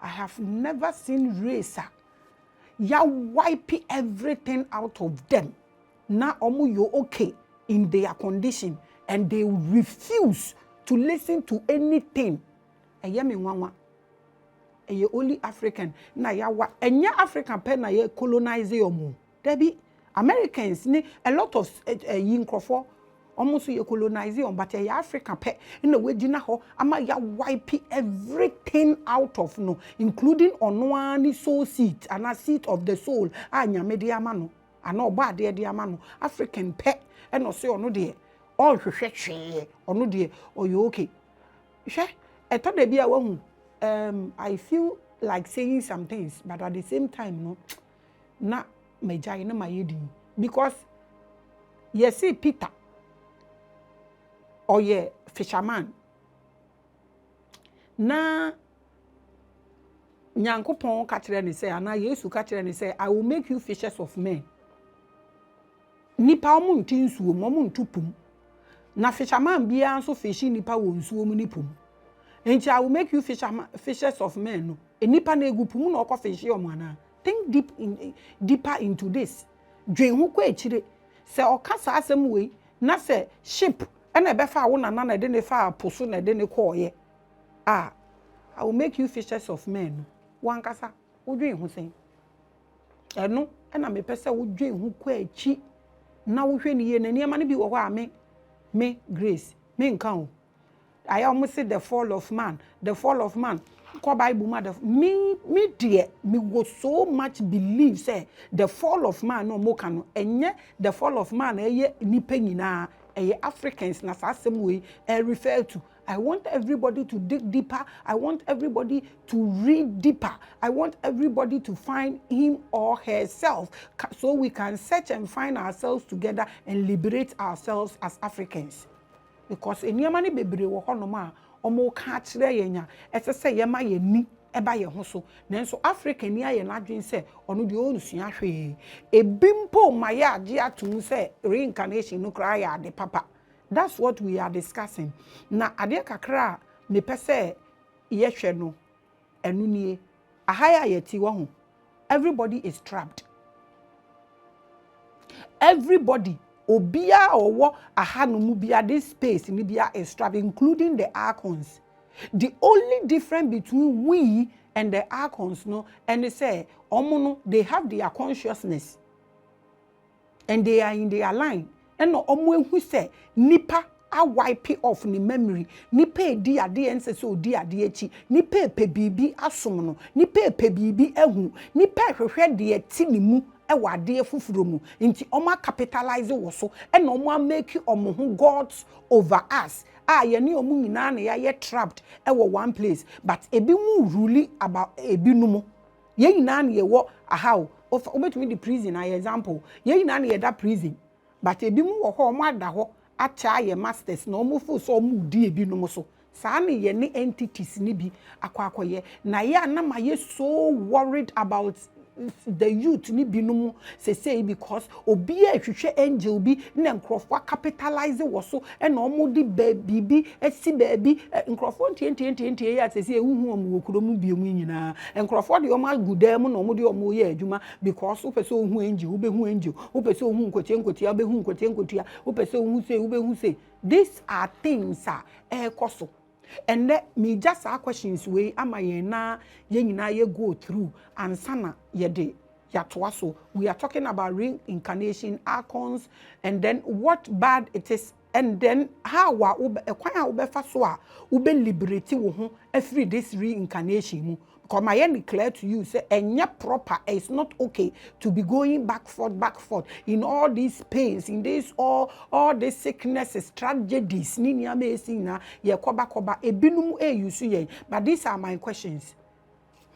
I have never seen racer ya wipe everything out of them. Now you're okay in their condition and they refuse to listen to anything. Only African na ya wa enya African pen na ye colonize yomu. Debi Americans ni a lot of yinkrofo almost ye colonize yom, but ya African pen in the way jina ho ama ya wipe everything out of no, including onwani soul seat and a seat of the soul. Anya media mano, ano bad dear mano, African pet and no say ono dear. All she or no dear or you okay. She I thought they be a woman. I feel like saying some things, but at the same time, no, na majai na my because you see Peter or ye fisherman na Nyankopon kachire ni say ana Yesu kachire ni say I will make you fishers of men. Nipa omu nti nsuo omu ntupum na fisherman bia nso fishi nipa wo nsuo mu nipum. And I will make you fishers of men. No, enipa na egupum na okofishi omwana. Think deeper into this. Dwen hu kwa echire. Se okasa asem we na se ship na ebefa wo nana na de ne fa poso na de ne koye. I will make you fishers of men. Wan kasa wo dwen hu sen. Eno na me pese wo dwen hu kwa echi na wo hwe ne ye na niam na bi wo ho a me Grace me nka ho. I almost said the fall of man. The fall of man. Me dear, me was so much believe say the fall of man no more can enye the fall of man ni penina Africans na same way refer to. I want everybody to dig deeper. I want everybody to read deeper. I want everybody to find him or herself so we can search and find ourselves together and liberate ourselves as Africans. Because eniyama ni bebre wo hono ma omo ka kire yenya ese yema ye ni eba ye ho so nanso Africa ni aye na dwen se ono de onusua hwe ebimpo ma ye age atum se reincarnation no cry ya de papa. That's what we are discussing. Na ade kakra me pese ye hwe no enu nie ahaya ye ti wo ho. Everybody is trapped. Everybody Obia or what ahanumubia this space in Libya is trapped, including the archons. The only difference between we and the archons, no, and they say, omono, they have their consciousness and they are in their line. And no omo who say nipa a wipe off ni memory, nipe di ade ense so di ade echi, nipe pe bibi asomo no, nipe pe bibi ehu, nipe hwehwe de eti ni mu ewa ade fufuro mu nti oma capitalize wo so e na oma make omo ho gods over us ye ne omu nyina na ye trapped ewo one place but ebi mu rule about ebi no mu ye nyina na ye wo how obetumi the prison as example ye nyina na ye da prison but ebi mu wo ho omo ada ho acha ye masters na omo fu so omo di ebi no mu so saa ne ye ne entities ni bi akwakoye na ye na ma ye so worried about the youth ni binumu say because obi ehwehwe angel bi na nkrofo capitalize wo so e na omo di bibi esi baabi nkrofo ntie ya say ehuhu omo wokuro mu bi omu nyina nkrofo de omo agudam na omo de omo ye adwuma because wo pese ohu angel wo behu angel wo pese ohu nkotie behu nkotie wo pese ohu say these are things koso. And let me just ask questions way am I na ye nyina ye go through and sana ye de yatwaso. We are talking about reincarnation, archons, and then what bad it is, and then how kwan obefa so a ube liberate wo ho every this reincarnation. Because I declare to you, say, enya proper, it's not okay to be going back forth in all these pains, in this all these sicknesses, tragedies. Nini amazing na ye koba ebinum you see. But these are my questions.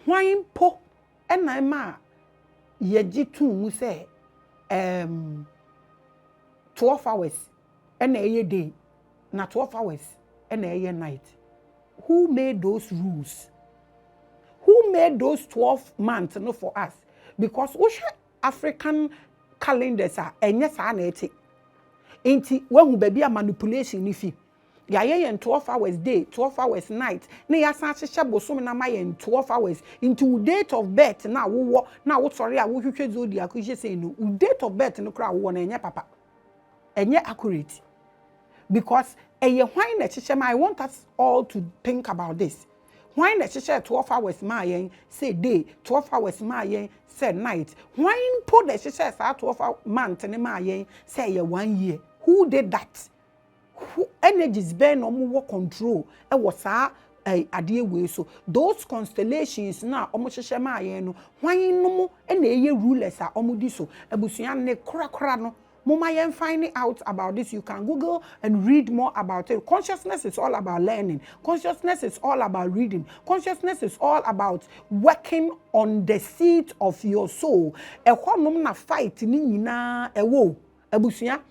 Why po enama ye jitu mu say 12 hours and a day, na 12 hours and a night. Who made those rules? Who made those 12 months no for us? Because we African calendars are enye sa na eti. Enti when baby a manipulation nifi. ya yen 12 hours day 12 hours night na ya san hyehyɛ bosom na ma yen 12 hours into date of birth na wo na wo sɔre a wo hwehwɛ zodiac hwehwɛ say no date of birth no kra wo na enye papa enye accurate because eye hwan na hyehyɛ ma I want us all to think about this. Why na hyehyɛ 12 hours ma yen say day 12 hours ma yen say night. Why put the hyehyɛ sa 12 month ne ma yen say 1 year. Who did that? Who energies burn no more control e was saa ade we so those constellations na omo hyehyɛ ma yen no hwan no mo e na eye rulers a omo di so abusua ne kora no Mama, you finding out about this. You can Google and read more about it. Consciousness is all about learning. Consciousness is all about reading. Consciousness is all about working on the seat of your soul. Na fight ni nyina ewo ebusuya.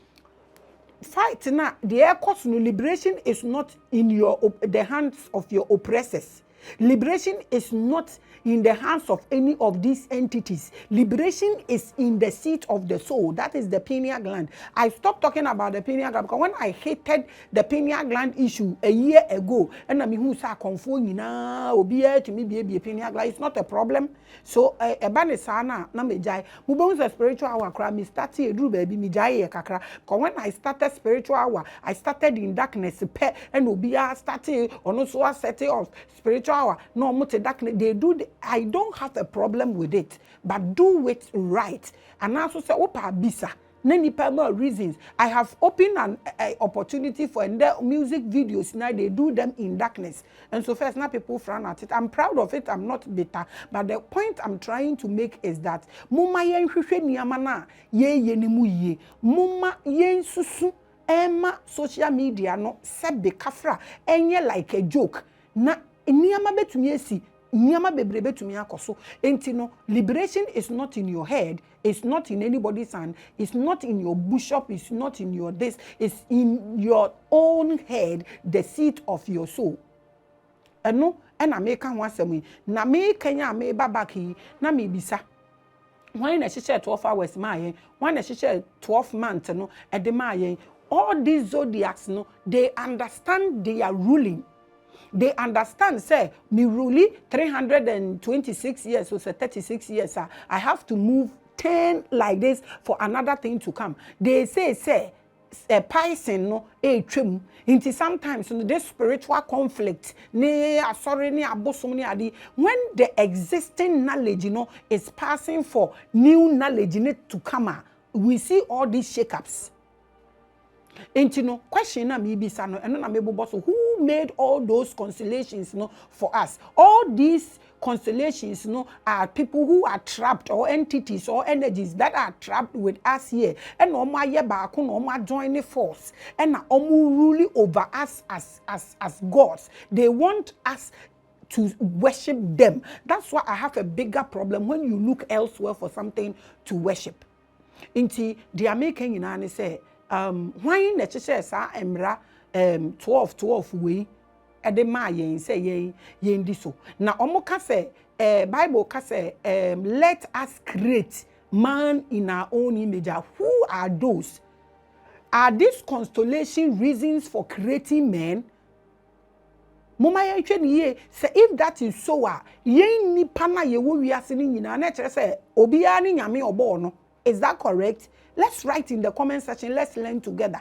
Fight na the air course no liberation is not in the hands of your oppressors. Liberation is not in the hands of any of these entities. Liberation is in the seat of the soul. That is the pineal gland. I stopped talking about the pineal gland because when I hated the pineal gland issue a year ago, and I mean who sa confo na obi to me be a pineal gland, it's not a problem. So ebane sana na mejai. Mu be spiritual hour kra me start edru baby me jai kakra. Because when I started spiritual hour, I started in darkness pe and obi started ono so setting of spiritual hour. No more darkness. They do. I don't have a problem with it, but do it right. And also say, "Opa bisa." Many more reasons. I have opened an opportunity for music videos. Now they do them in darkness, and so first now people frown at it. I'm proud of it. I'm not bitter, but the point I'm trying to make is that muma yen hwehwe niamana ye ni mu ye muma yen susu ema social media no sebe kafra enye like a joke na. Niyama betumi esi niyama bebre betumi akoso enti no liberation is not in your head, it's not in anybody's hand, it's not in your bishop, it's not in your this, it's in your own head, the seat of your soul. Eno na make kan wasem na me kanya me babaki na me bisa why na hyehyɛ 12 hours ma yen why na hyehyɛ 12 months no e de ma yen all these zodiacs no they understand they are ruling. They understand, say, me really 326 years, so 36 years, I have to move 10 like this for another thing to come. They say, a person no trim into sometimes this spiritual conflict when the existing knowledge is passing for new knowledge to come, we see all these shakeups. And question na me bisa no eno na mebo boss who made all those constellations for us. All these constellations are people who are trapped or entities or energies that are trapped with us here. And omo aye baako na omo join the force and na omo rule over us as gods. They want us to worship them. That's why I have a bigger problem when you look elsewhere for something to worship. Inti the American in say why na chese sa emra 12 we e de ma yen say yen di so na omo ka say Bible ka say let us create man in our own image. Who are those? Are these constellation reasons for creating men? Mama yen hwe ye say if that is so yen nipa na ye wo wiase ni nyina na kire say obi a ni nyame obo no. Is that correct? Let's write in the comment section. Let's learn together.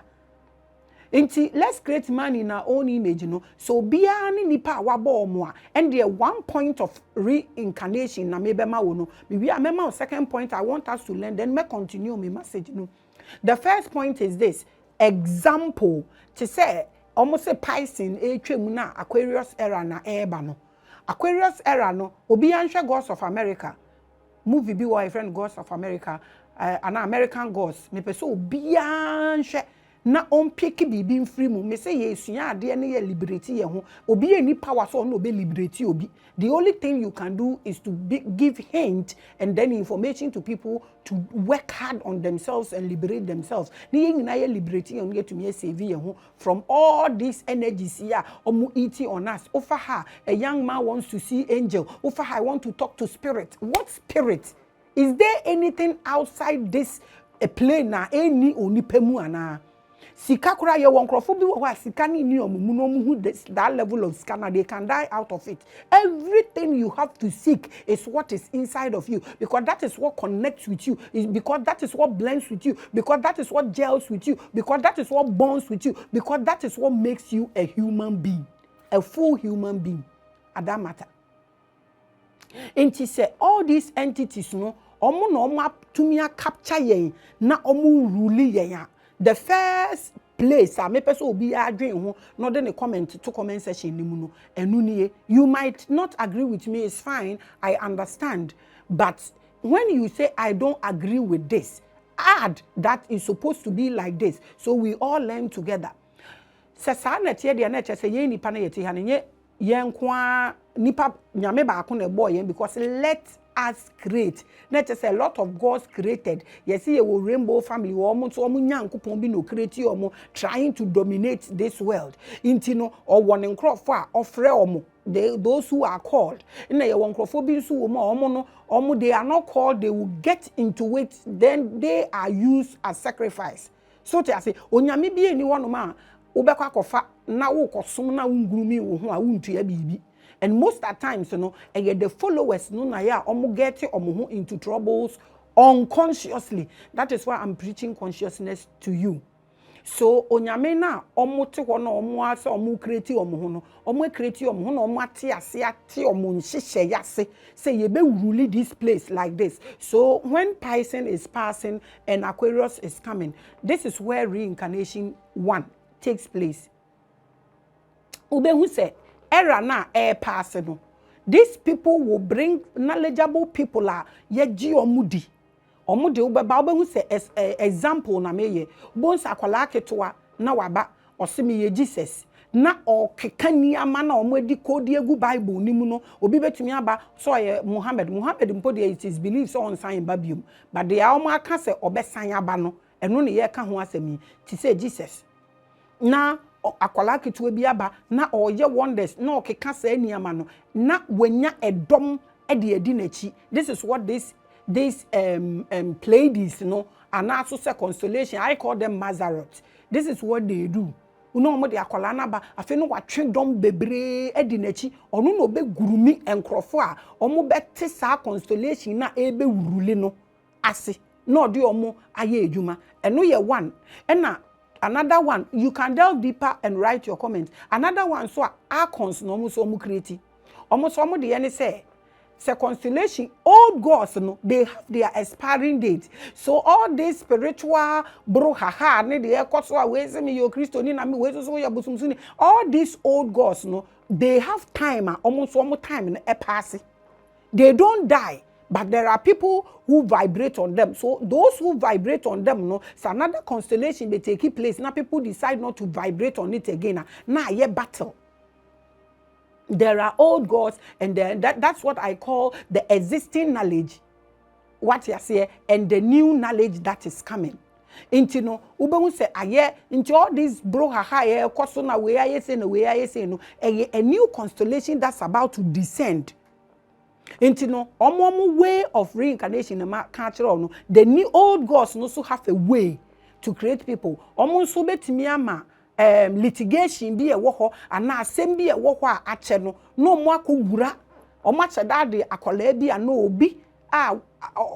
Let's create man in our own image, So be ani nipa wabo omoa. And the 1 point of reincarnation na mebema wono. Maybe I remember second point I want us to learn. Then me continue my message. The first point is this. Example. To say almost a Pisces na Aquarius era na eba no. Aquarius era no. Obi answer Gods of America. Movie be wa friend Gods of America. An American gods me peso bianhwe na onpeki bibi free mu me say yesua ade na ye liberate ye ho obi any power so no be liberate obi. The only thing you can do is to give hint and then information to people to work hard on themselves and liberate themselves. Ni yen na ye liberate on get to me save ye ho from all these energies here omu eating on us. Offer her a young man wants to see angel. Offer her I want to talk to spirit. What spirit? Is there anything outside this plane na any onipemu ana? Sika kura ye wonkrofo bi wo ho sika ni ni omumu no mu that level of scanner, they can die out of it. Everything you have to seek is what is inside of you, because that is what connects with you, because that is what blends with you, because that is what gels with you, because that is what bonds with you, because that is what makes you a human being, a full human being at that matter. And she said all these entities no omo no omo to me capture yen na omo rule yen. The first place I me person obi adwen ho no de ne comment to comment section ni mu no enu nie. You might not agree with me, it's fine, I understand, but when you say I don't agree with this, add that it's supposed to be like this, so we all learn together. Se sa na tie de na che se yen nipa na yeti ha ne yen kwa nipa nyame ba ko na boy yen, because let us create. Not just a lot of gods created. You see a rainbow family almost bi no create omo trying to dominate this world. Intino or one in crop for offer omo. Those who are called. In a one crofobin su omo they are not called, they will get into it, then they are used as sacrifice. So to say, onyame bi anyone ma ubekwa kofa na wo kosom na ungurumi wo ho a untua bibi. And most at times, you know, the followers, no, na ya, get into troubles unconsciously. That is why I'm preaching consciousness to you. So, onyame na te hono asa create no create no ate ate nhihye yase say ye be rule this place like this. So when Pisces is passing and Aquarius is coming, this is where reincarnation 1 takes place. Ubehu say era na pass no. These people will bring knowledgeable people yeji omudi. Omudi ubeba obehu say example na meye. Bonsa akwala ketewa na waba osimi ye Jesus. Na okekani ama na omwedi kodi egu Bible nimu no obi betumi aba so ye Muhammad mpode it is believed so on sign babium, but they are aka say obesan aba no eno ne ye ka ho asemi ti say Jesus. Na akwala ketewa bi aba na oye wonders na okeka sa eniama no na wanya edom edi nachi. This is what this Pleiades no and also say constellation, I call them Mazarot. This is what they do. Uno mo de akwala na ba afi no watwe dom bebre edi nachi onu no be gurumi enkrofo a omo bete sa constellation na ebe wurule no ase na odi omo aye ejuma eno ye one ena. Another one, you can delve deeper and write your comments. Another one, so archons no so mu create. Almost some of the any say constellation, old gods no, they have their expiring date. So all these spiritual brouhaha, ne de ekoswa weze me yo Christo ni na me weze so ya busumsuni. All these old gods no, they have time, almost one more time in a pass. They don't die. But there are people who vibrate on them. So those who vibrate on them, no, so another constellation may take place. Now people decide not to vibrate on it again. Now yeah, battle. There are old gods, and then that's what I call the existing knowledge. What you say, and the new knowledge that is coming. Into no, Ubehu say, aye, into all this brouhaha, kosona way I say no, a new constellation that's about to descend. Into no, way of reincarnation no, the new old gods also have a way to create people. Almost so betimiama litigation be a woho and na assembly a woho a cheno no more kugura or much a daddy a colebi and no obi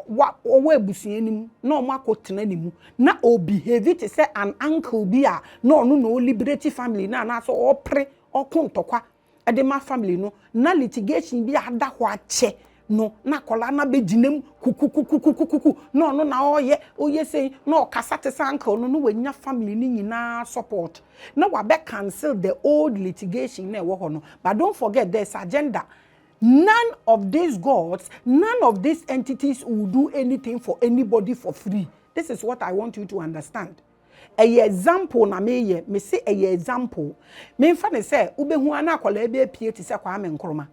what owe busianim no more cotenanimu na o behave to say an uncle be a no liberty family na so or pre or kontokwa. Edema family no na litigation bi ada ho ache no na kola na beginem kuku no na oye say no kasate sanko no wanya family ni nyina support na wa be cancel the old litigation na wo ho no. But don't forget there's agenda. None of these gods, none of these entities will do anything for anybody for free. This is what I want you to understand. A example na me say a example. Me fa ne say ubehu ana akola ebe pie ti se Kwame Nkrumah.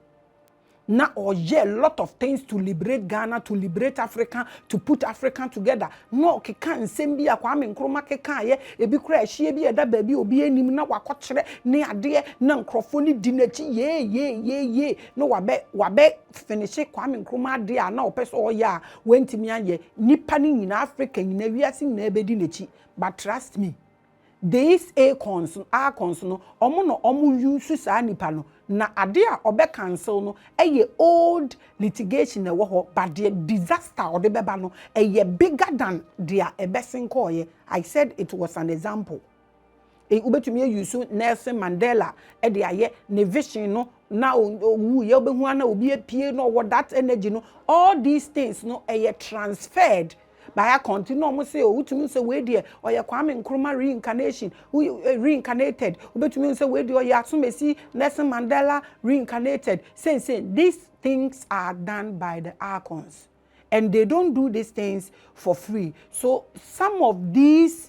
Na oye a lot of things to liberate Ghana, to liberate Africa, to put Africa together. No keka nsem bi Kwame Nkrumah keka ye ebi kura ehie bi eda ba bi obi enim na wakokere ne ade na nkrofo ni dinachi ye no wabe finish Kwame Nkrumah ade a na opeso oya wentimi anye nipa ni nyina Africa nyina wiase nyina ebe dinachi. But trust me, these archons no omo no omo use saa nipa no na ade a obe cancel no old litigation na wo ho but the disaster or the beba no bigger than their ebesin koye. I said it was an example. Ubetumi use Nelson Mandela de aye ne vision no na owu ye obehu ana obi apie no what that energy no all these things no transferred by a continue almost say oh to me say we there or ya Kwame Nkrumah reincarnation reincarnated ubetumi say we there or ya Asumesi Nelson Mandela reincarnated say these things are done by the archons and they don't do these things for free. So some of these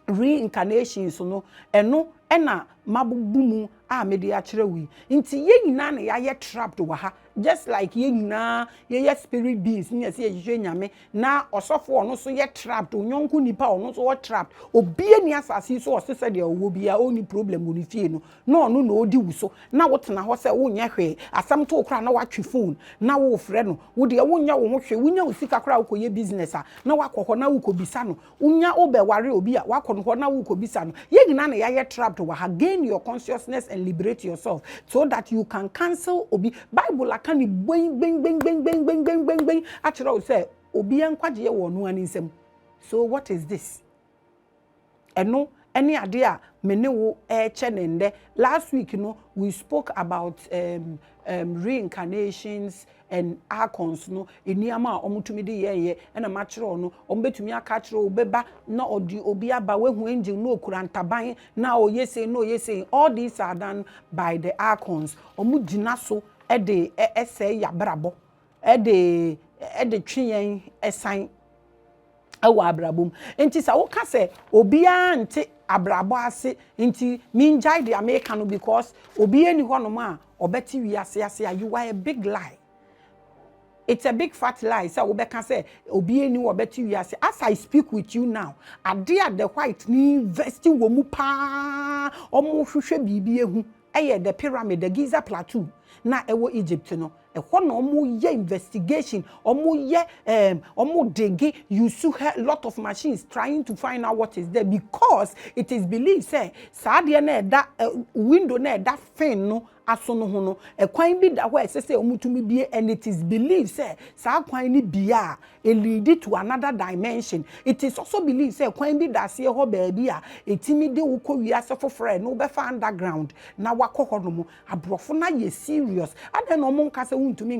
reincarnations no eno ena mabubumu a media chrewi nti ye nyina na ya trapped wa ha just like ye nyina ye spirit beings ni se ye nyame na osofo ono so ye trapped onyonku nipa ono so trapped obie ni asase so osese de owo bia oni problem oni fie no na ono na odi wuso na wotena ho se wo nya hwe asam to okra na watwe phone na wo frɛ no wo de wo nya wo ho hwe wo nya usika kra wo koye business a na wakɔkɔ na wo kobisa no unya obeware obi a wakɔkɔ na wo kobisa no ye nyina na ya trapped wa ha. Gain your consciousness and liberate yourself so that you can cancel obi. Bible can bing actually say obi enkwaje wo no ani nsem. So what is this? Eno any idea mene wo chenende. Last week we spoke about reincarnations and archons no eniama omutumi de ye na machiro no ombetumi aka chiro obeba na odi obi aba wehu angel no okurantaban na oyese no oyese. All these are done by the archons. Omugina so de ese yabrabo de twen esan awa abrabom enti sa wo ka se obi ante abrabo ase enti minjai de America no because obi eni ho no ma obeti wiase ase. You are a big lie. It's a big fat lie. So we can say obi eni obeti wiase. As I speak with you now, ade the white ni vesti wo mu pa omo hwehwe bibi ehu the pyramid, the Giza plateau na ewo Egypt no ehwo na omo ye investigation omo digi use a lot of machines trying to find out what is there because it is believed say saade na da window na da fin no aso no ho no ekwan bi da where say omutumi bie and it is believed say sa kwan ni bia e lead to another dimension. It is also believed say kwan bi da se ho baabi a etimi de wo ko wiase fofore no be fa underground na wakọ no mo abrofo na ye serious ade no mo nka se untumi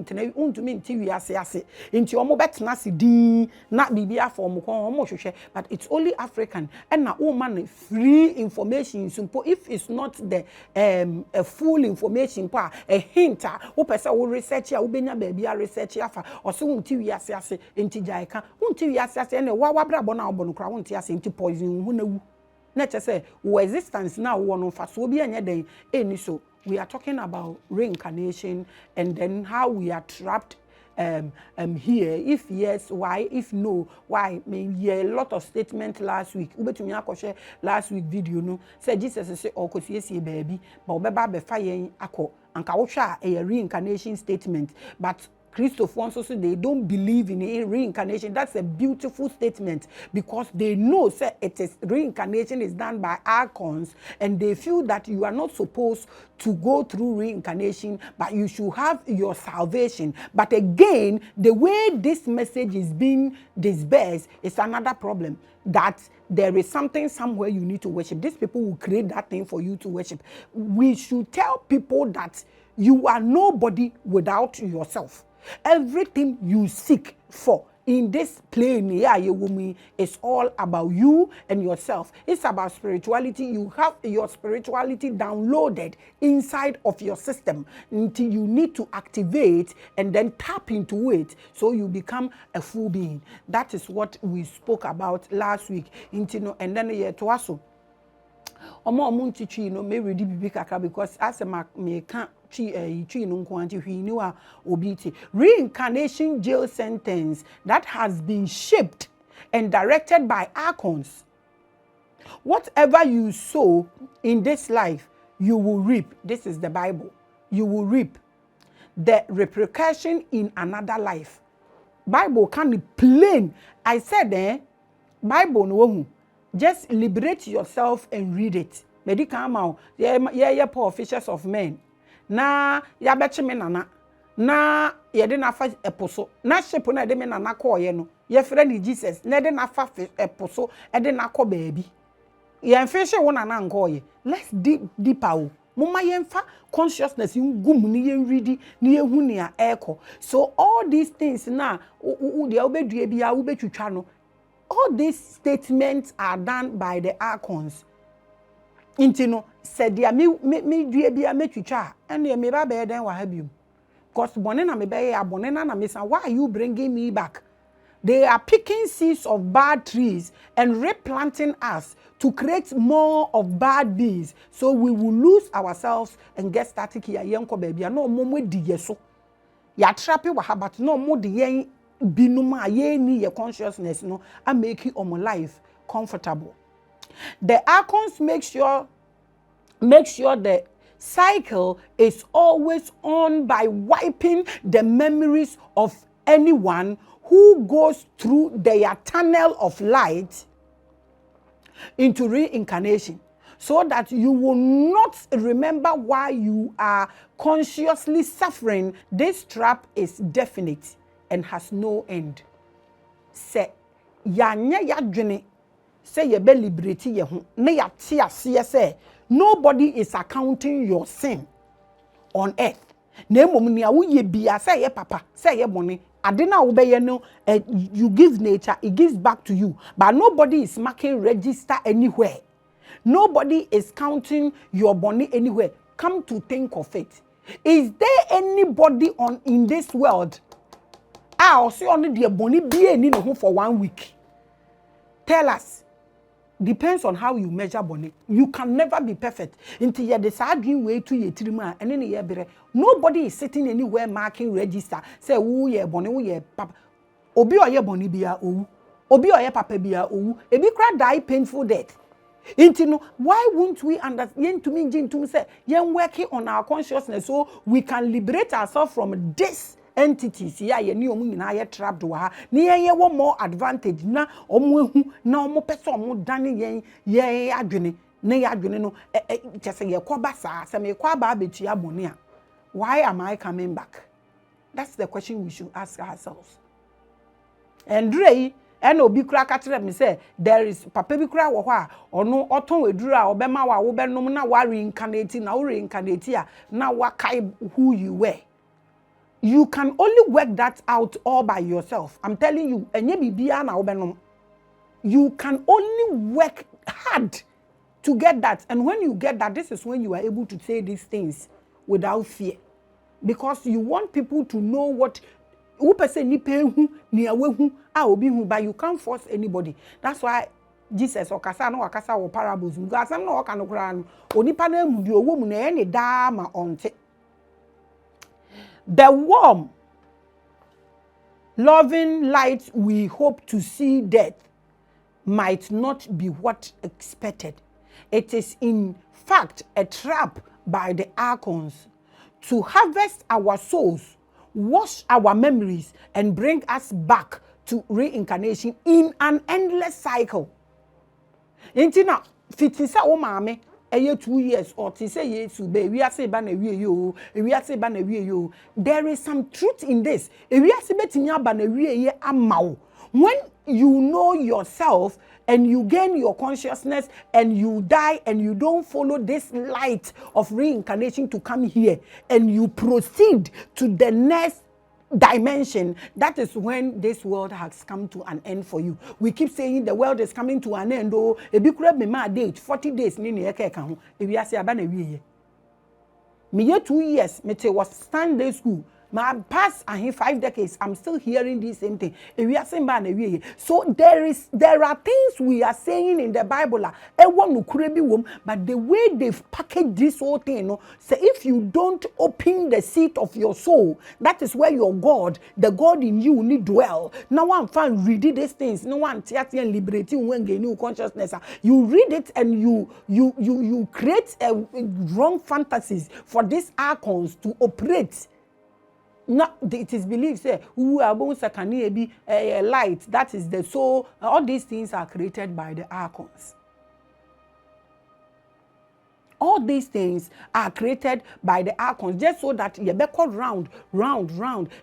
nti wiase ase nti omo betena se din na bibia for mo kon omo hwehwe but it's only African and na o man free information simple if it's not the a full information pa a hint wo pese wo research a wo benya ba bia research afa o se unti wiase ase nti jaika unti wiase ase na wa brabo na obo no kra unti ase nti poison hu na wu na che say wo existence na wo no fa so obi anya den eni so. We are talking about reincarnation and then how we are trapped here. If yes, why? If no, why? Maybe a lot of statement last week. Ubetumi akoshe last week video no. Say Jesus say okosiesie baby, but obeba be fire akọ. Anka wo hwa a reincarnation statement, but Christopher so they don't believe in reincarnation. That's a beautiful statement because they know say it is reincarnation is done by archons and they feel that you are not supposed to go through reincarnation but you should have your salvation. But again, the way this message is being dispersed is another problem, that there is something somewhere you need to worship. These people will create that thing for you to worship. We should tell people that you are nobody without yourself. Everything you seek for in this plane here, is all about you and yourself. It's about spirituality. You have your spirituality downloaded inside of your system until you need to activate and then tap into it so you become a full being. That is what we spoke about last week. And then to also omo teaching, may ready bibi kakra because as a me can't reincarnation jail sentence that has been shaped and directed by archons. Whatever you sow in this life, you will reap. This is the Bible. You will reap the repercussion in another life. Bible can be plain. I said Bible no Just liberate yourself and read it. Medical amount, yeah, poor fishes of men. Na ya beche me nana. Na ye de na fa eposo. Na ship na de me nana call ye no. Ye friend Jesus. Na de na fa eposo. E de na call baby. Ye fish won nana nko ye. Let's deeper. Mama yemfa consciousness ngum ni ye ready ni ye hu ni a eko. So all these things na de obedue bia obetwitwa no. All these statements are done by the archons. Intino said dia me due bia metwitwa and me ba be den wa habium. Cause bone na me be ya bone na me say, why are you bringing me back? They are picking seeds of bad trees and replanting us to create more of bad bees. So we will lose ourselves and get static here. Yenko baby, no more di yeso. Ya trappy wa but no more the yen binuma ye ni your consciousness no and make it on life comfortable. The archons make sure the cycle is always on by wiping the memories of anyone who goes through their tunnel of light into reincarnation, so that you will not remember why you are consciously suffering. This trap is definite and has no end. Say, yanya yadwene, say ye be liberate ye ho, ne ya te ase say, nobody is accounting your sin on earth. Na mom ni awo ye bia say ye papa, say ye bone. Adena obeye no, you give nature, it gives back to you. But nobody is marking register anywhere. Nobody is counting your money anywhere. Come to think of it. Is there anybody in this world? I'll see only the money be in home for 1 week. Tell us. Depends on how you measure money. You can never be perfect. Until you decide way to your trima and then you nobody is sitting anywhere marking register. Say, oh yeah, bonny, oh yeah, papa. Obi or your bonny bia, oh. Obi or your papa bia, oh. A big cry die painful death. Intino, why won't we understand to me, Jin, to say, young working on our consciousness so we can liberate ourselves from this entities? Yeah, you knew me na ye trapped wa. Ni ye one more advantage na omu na omu person omu dani ye adwene na ye adwene no just say ye kwaba sa say me kwaba betua boni a. Why am I coming back? That's the question we should ask ourselves. And Ray and obi kura ka kire me say there is papa bi kura wo ho a ono oton weduru a obema wa wo benom na wa reincarnate na wo reincarnate a na wa kai who you were. You can only work that out all by yourself. I'm telling you, enye bibia na wo benom. You can only work hard to get that, and when you get that, this is when you are able to say these things without fear, because you want people to know what who person ni pehu ni awehu a obi hu, but you can't force anybody. That's why Jesus okasa no wakasa wo parables mu asam no oka no kra no onipa na mu di owo mu na ene da ma onte. The warm loving light we hope to see death might not be what expected. It is in fact a trap by the archons to harvest our souls, wash our memories, and bring us back to reincarnation in an endless cycle. Intina fitisa o maame eye 2 years or ti say yesu be wi ase ba na wie yo wi ase ba na wie yo. There is some truth in this. Wi ase betimi aba na wie ye amawo. When you know yourself and you gain your consciousness and you die and you don't follow this light of reincarnation to come here and you proceed to the next dimension, that is when this world has come to an end for you. We keep saying the world is coming to an end. Oh, a big crab me ma date 40 days ni ne eka ho. E wi ase aba na wie ye. Me ye 2 years me was Sunday school. My past 5 decades, I'm still hearing the same thing. So there are things we are saying in the Bible, but the way they've packaged this whole thing, say if you don't open the seat of your soul, that is where your God, the God in you, need dwell. Now one fan read these things. No one theater and liberating when new consciousness. You read it and you create wrong fantasies for these archons to operate. Not, it is believed say who are both be a light, that is the soul. All these things are created by the archons. All these things are created by the archons, just so that you be called round.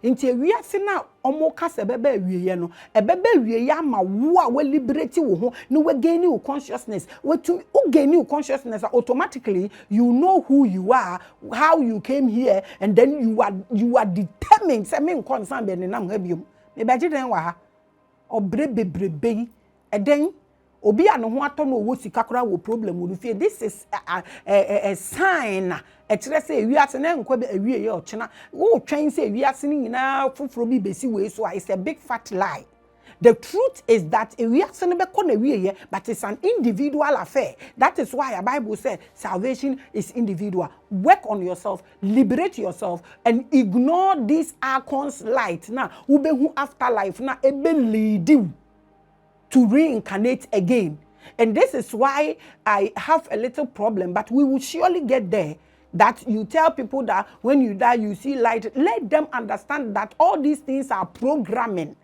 Until we are seeing now, omoka sebebe wiye no, ebebe wiye ma wo we liberate wo, no we gain your consciousness. We to gain your consciousness, automatically you know who you are, how you came here, and then you are determined. Say me concern be nam hebium. Me ba jiden wa ha. Obrebe and then obi ano ho ato no wo sika kora wo problem wo fie. This is a sign e kire say wiase na nkwa be awie ye ochena wo twen say wiase ni nyina foforo bi besi we so it's a big fat lie. The truth is that wiase no be ko na wie ye, but it's an individual affair. That is why the Bible said salvation is individual. Work on yourself, liberate yourself, and ignore this archon's light. Now wo be hu afterlife na e be lead you to reincarnate again. And this is why I have a little problem, but we will surely get there. That you tell people that when you die, you see light. Let them understand that all these things are programming.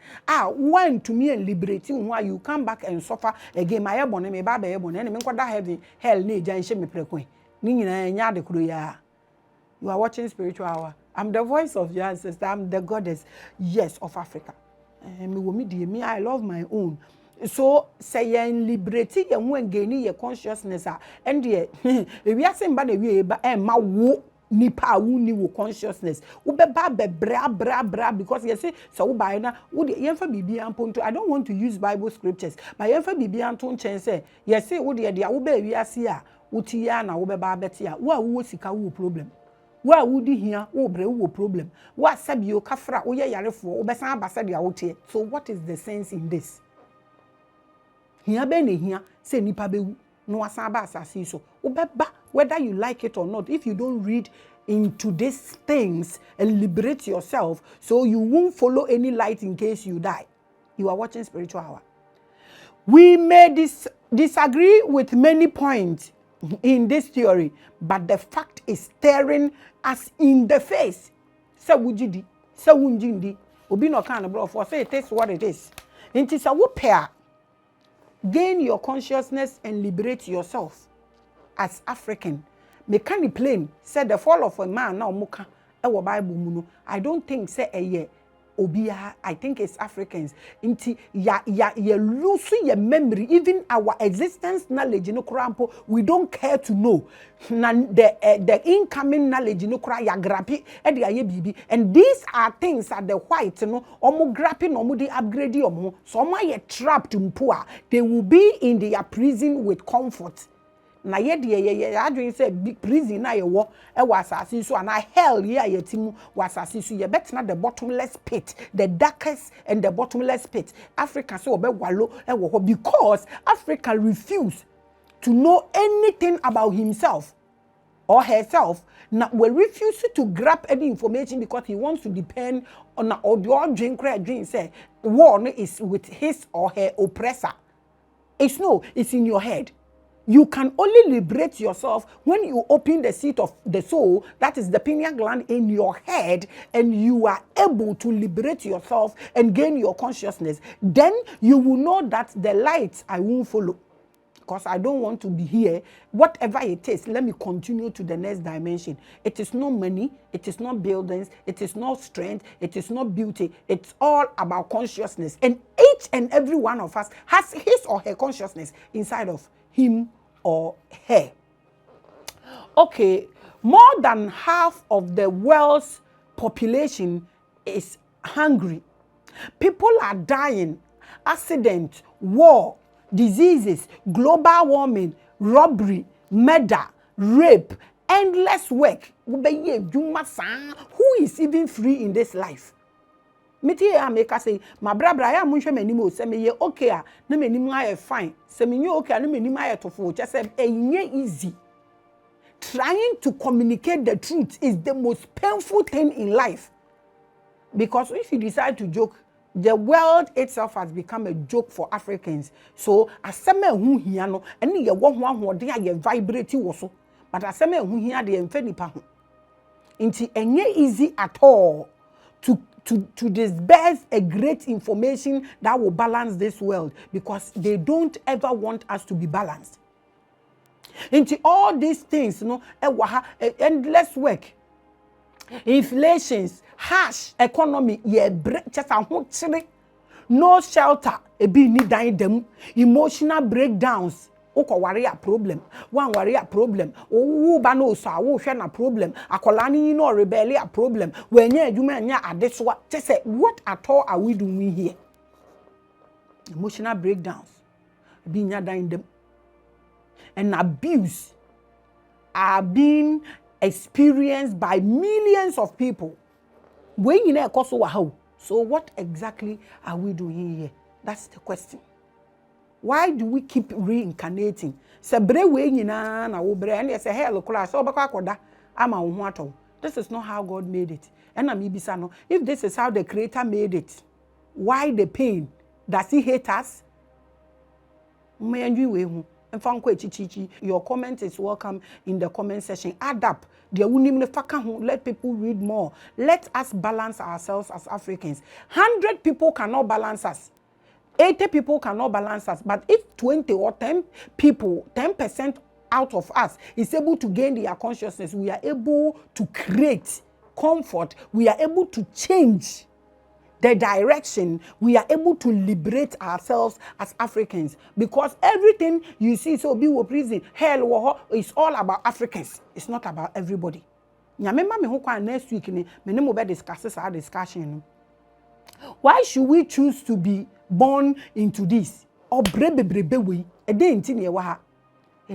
When to me and liberating, why you come back and suffer again. My ebony, my baby ebony, and me kwada heaven, hell, need and shame me prekwe. You are watching Spiritual Hour. I'm the voice of your ancestor. I'm the goddess, yes, of Africa. I love my own. So say you liberate you when gain your consciousness and the we are saying by the way but ma wo nipa wu ni wo consciousness wo be ba be bra because you say so by na wo de yemfa bibia mponto. I don't want to use Bible scriptures but yemfa bibia nto nchen say you say wo de wo be wi ase a wo ti ya na wo be ba beti a wo sika wo problem wa wudi hia wo bre wo problem wa sabio kafra wo ye yarefo wo be san abasa de awote. So what is the sense in this? Here be ne here say nipa be no asan ba asase so obeba whether you like it or not. If you don't read into these things and liberate yourself, so you won't follow any light in case you die. You are watching Spiritual Hour. We may disagree with many points in this theory, but the fact is staring us in the face. Say wujidi, say wunjindi, obi no kan bro for say it is what it is. It is a pair. Gain your consciousness and liberate yourself as African. Mekani plain said the fall of a man now muka ewo Bible muno. I don't think say a ye obia. I think it's Africans. Inti ya lose your memory, even our existence knowledge no krampo. We don't care to know. The incoming knowledge no kra ya grapi e de aye bibi. And these are things that the white no omo grapi no mo de upgrade omo. So omo ye trapped in poor. They will be in their prison with comfort. Na ye de adwin say prison na ye wo e wasase so na hell ye ayetimu wasase so ye betna the bottomless pit, the darkest and the bottomless pit. Africa so obe walo e wo because Africa refuse to know anything about himself or herself. Now we refuse to grab any information because he wants to depend on the dream say one is with his or her oppressor. It's in your head. You can only liberate yourself when you open the seat of the soul, that is the pineal gland in your head, and you are able to liberate yourself and gain your consciousness. Then you will know that the light I won't follow because I don't want to be here. Whatever it is, let me continue to the next dimension. It is not money, it is not buildings, it is not strength, it is not beauty. It's all about consciousness. And each and every one of us has his or her consciousness inside of him or her. Okay, more than half of the world's population is hungry. People are dying. Accident, war, diseases, global warming, robbery, murder, rape, endless work. Who is even free in this life? Meti ya make say ma brabra ya munhwe manimo se me ye okay a na manimo aye fine se me nye okay a na manimo aye tofo che se enye easy. Trying to communicate the truth is the most painful thing in life, because if you decide to joke, the world itself has become a joke for Africans. So aseme hu hia no ene ye wo ho ahode a ye vibrate wo so, but aseme hu hia de emfa nipa ho. Nti enye easy at all to disperse a great information that will balance this world, because they don't ever want us to be balanced. Into all these things, endless work, inflations, harsh economy, just a whole no shelter, a be need dying them, emotional breakdowns. Oko worry a problem, one worry a problem, oh bano sa wo hwe na problem, akolani no rebel a problem, when you man ya adeswa. Just say, what at all are we doing here? Emotional breakdowns, being dying them, and abuse are being experienced by millions of people. When you know how, so what exactly are we doing here? That's the question. Why do we keep reincarnating? This is not how God made it. And if this is how the Creator made it, why the pain? Does He hate us? Your comment is welcome in the comment section. Add up. Let people read more. Let us balance ourselves as Africans. 100 people cannot balance us. 80 people cannot balance us. But if 20 or 10 people, 10% out of us is able to gain their consciousness, we are able to create comfort. We are able to change the direction. We are able to liberate ourselves as Africans, because everything you see, so be prison, hell, is all about Africans. It's not about everybody. Next week, we discuss our discussion. Why should we choose to be born into this? It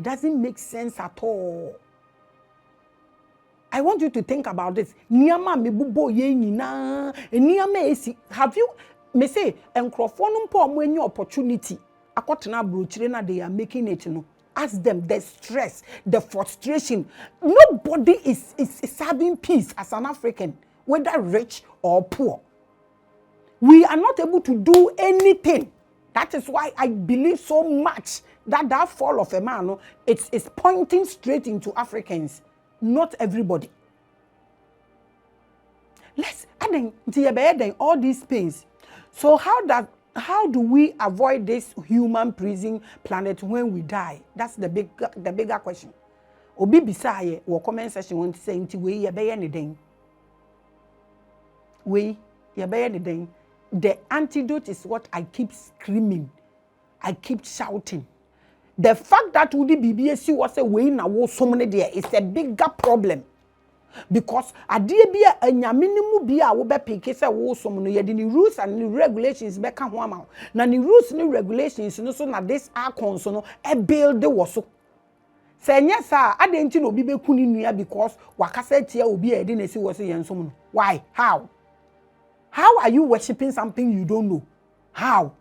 doesn't make sense at all. I want you to think about this. Have you, me say, any opportunity, they are making it, ask them the stress, the frustration. Nobody is having peace as an African, whether rich or poor. We are not able to do anything. That is why I believe so much that fall of a man, it's pointing straight into Africans. Not everybody. Let's add all these pains. So how do we avoid this human prison planet when we die? That's the bigger question. Obi bisaye wo comment section want to say nti we ye beye anything. We ye beye anything. The antidote is what I keep screaming. I keep shouting. The fact that Udi BBSC was a way na wo so many there is a bigger problem. Because adie bia anyamenimu bia wo be peke se wo so no ye the rules and regulations be ka ho ama. Na the rules and regulations no so na this icons no e build wo so. Se nya sa adenti no obi be kuni nua because wakasa tia obi e de na si wo se yen so no. Why? How? How are you worshiping something you don't know? How?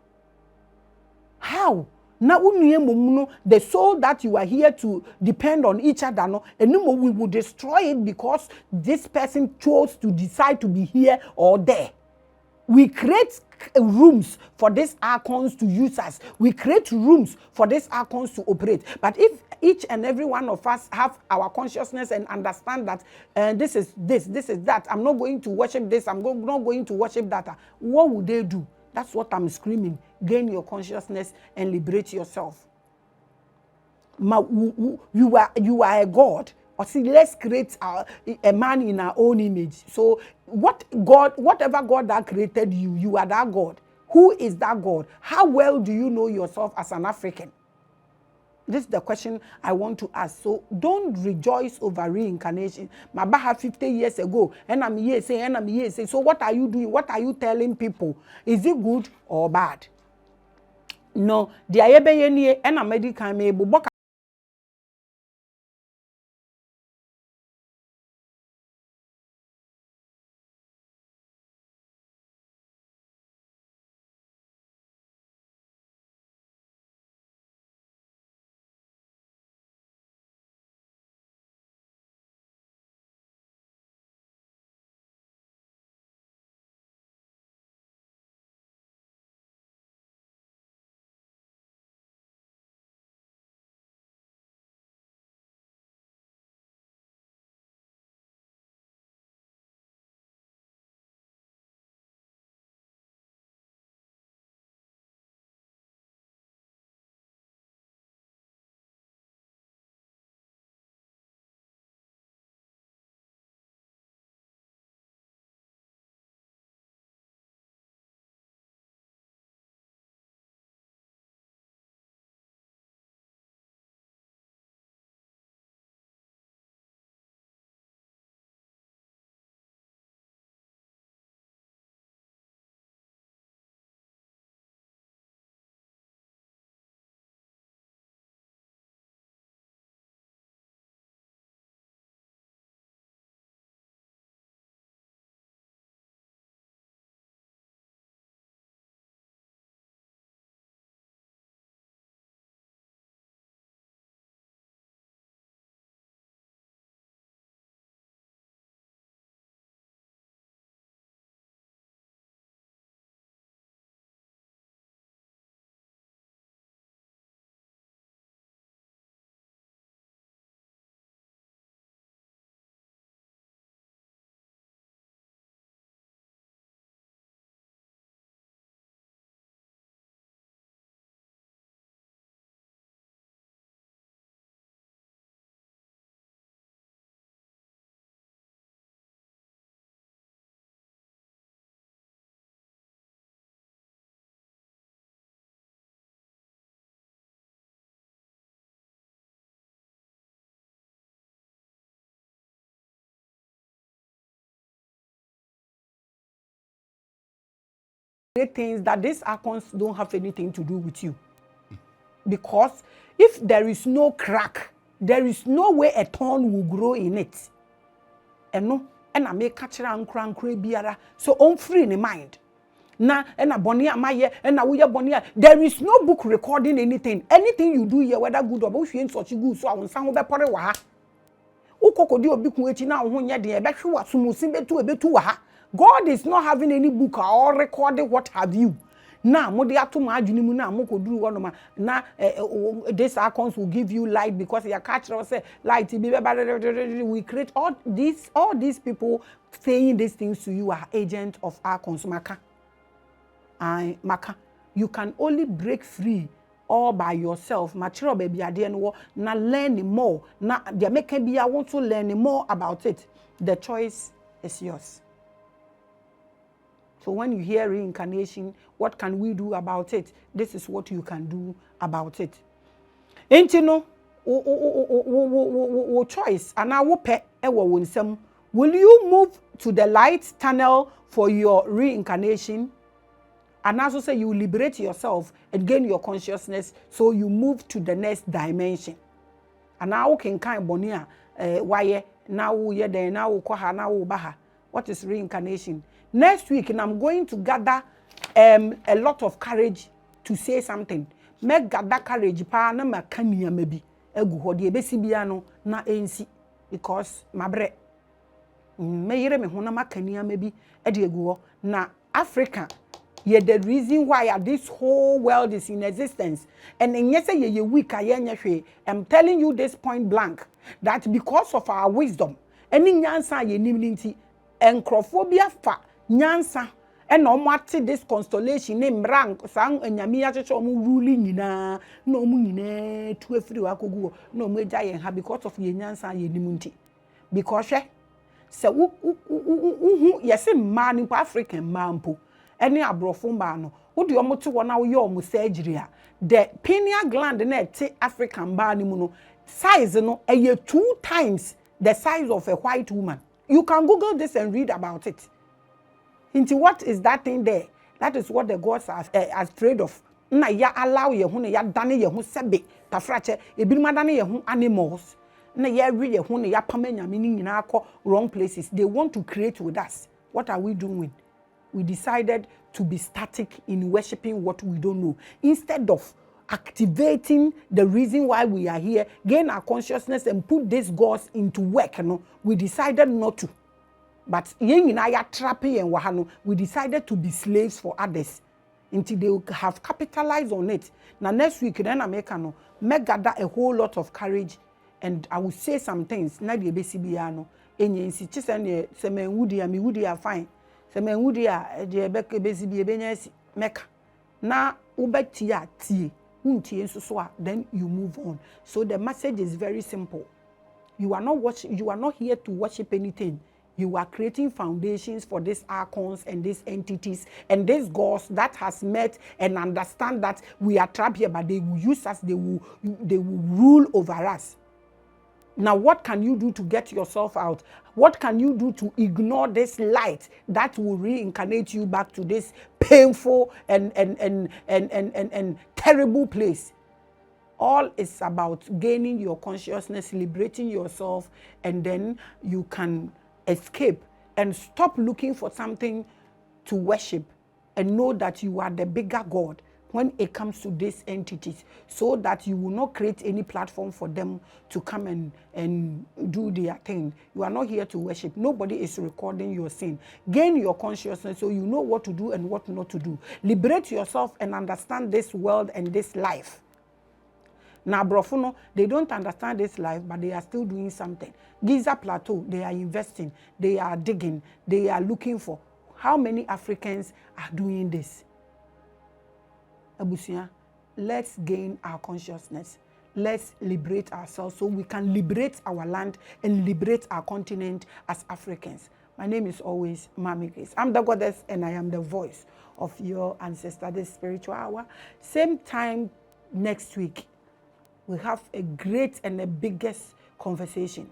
How? Now, the soul that you are here to depend on each other, no, and we will destroy it because this person chose to decide to be here or there. We create rooms for these icons to use us. We create rooms for these icons to operate. But if each and every one of us have our consciousness and understand that this is that, I'm not going to worship this, I'm not going to worship that, what would they do? That's what I'm screaming. Gain your consciousness and liberate yourself. You are a God. Or see, let's create a man in our own image. So whatever God that created you, you are that God. Who is that God? How well do you know yourself as an African? This is the question I want to ask. So don't rejoice over reincarnation. My baha 50 years ago, and I'm here saying, and I'm here saying. So what are you doing? What are you telling people? Is it good or bad? No, the ayebe and a medical things that these archons don't have anything to do with you. Because if there is no crack, there is no way a thorn will grow in it. And no, and I make catch around crank biara. So on free in the mind. Na and a bonia maye and a we bonia. There is no book recording anything. Anything you do here, whether good or bad, you ain't such good. So I want some of the power. Ukoko di obi kunweti na ho nya de e be hwe wasumusin betu ebetu wa ha. God is not having any book or recording what have you. Now, mo de ato ma adwene mu na mo koduru wo no ma na this accounts will give you light because you catch us say light we create all these people saying these things to you are agents of our consumer. Maka, you can only break free all by yourself. Material baby ade no na learn more. Na there make be I want to learn more about it. The choice is yours. So when you hear reincarnation, what can we do about it? This is what you can do about it. Ain't you know, choice and I will pay will you move to the light tunnel for your reincarnation? And also say you liberate yourself and gain your consciousness so you move to the next dimension. And now can kind bonia why now ye then now koha now baha. What is reincarnation? Next week, and I'm going to gather a lot of courage to say something. Make gather courage pa na makania maybe egu hodi ebesi bia no na ensi because mabre me yire me ho na makania maybe e de egu ho na Africa ye the reason why this whole world is in existence and yes ye weak ayenye hwe. I'm telling you this point blank that because of our wisdom any nyansa ye nimninti encrophobia fa nyansa and no matter this constellation name rank sang enyame acheche omu ruling nyina na omu nyina tu afiri wakogu na omu eja yen ha because of ye nyansa ye nimunti because se hu yesi mma ni African mampo ene abrofo mba no wo de omo te wona wo ye omu surgery a the pineal gland na te African mba ni mu no size no eye 2 times the size of a white woman. You can Google this and read about it. Into what is that thing there? That is what the gods are afraid of. Na ya allow ye hu na ya dane ye hu sebe tafrache ebinuma dane ye hu animals. Na ya re ye hu na ya pama nyame ni nyina akọ wrong places. They want to create with us. What are we doing? We decided to be static in worshiping what we don't know instead of activating the reason why we are here, gain our consciousness and put these gods into work. No, we decided not to. But we decided to be slaves for others until they have capitalized on it. Now next week, then I make gather a whole lot of courage and I will say some things. Na the BCBiano, enyensi chisane semen woody are fine. Semen woody are the BCB meka. Na ubetia tie. Then you move on. So the message is very simple. You are not here to worship anything. You are creating foundations for these archons and these entities and these gods that has met and understand that we are trapped here, but they will use us, they will rule over us. Now, what can you do to get yourself out? What can you do to ignore this light that will reincarnate you back to this painful and terrible place? All is about gaining your consciousness, liberating yourself, and then you can escape and stop looking for something to worship and know that you are the bigger God when it comes to these entities, so that you will not create any platform for them to come and do their thing. You are not here to worship. Nobody is recording your sin. Gain your consciousness so you know what to do and what not to do. Liberate yourself and understand this world and this life. Now, Brofuno, they don't understand this life, but they are still doing something. Giza Plateau, they are investing, they are digging, they are looking for. How many Africans are doing this? Abusia, let's gain our consciousness. Let's liberate ourselves so we can liberate our land and liberate our continent as Africans. My name is always Maame Grace. I'm the goddess and I am the voice of your ancestor, this spiritual hour. Same time next week, we have a great and the biggest conversation.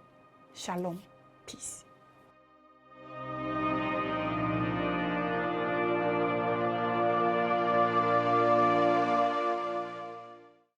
Shalom. Peace.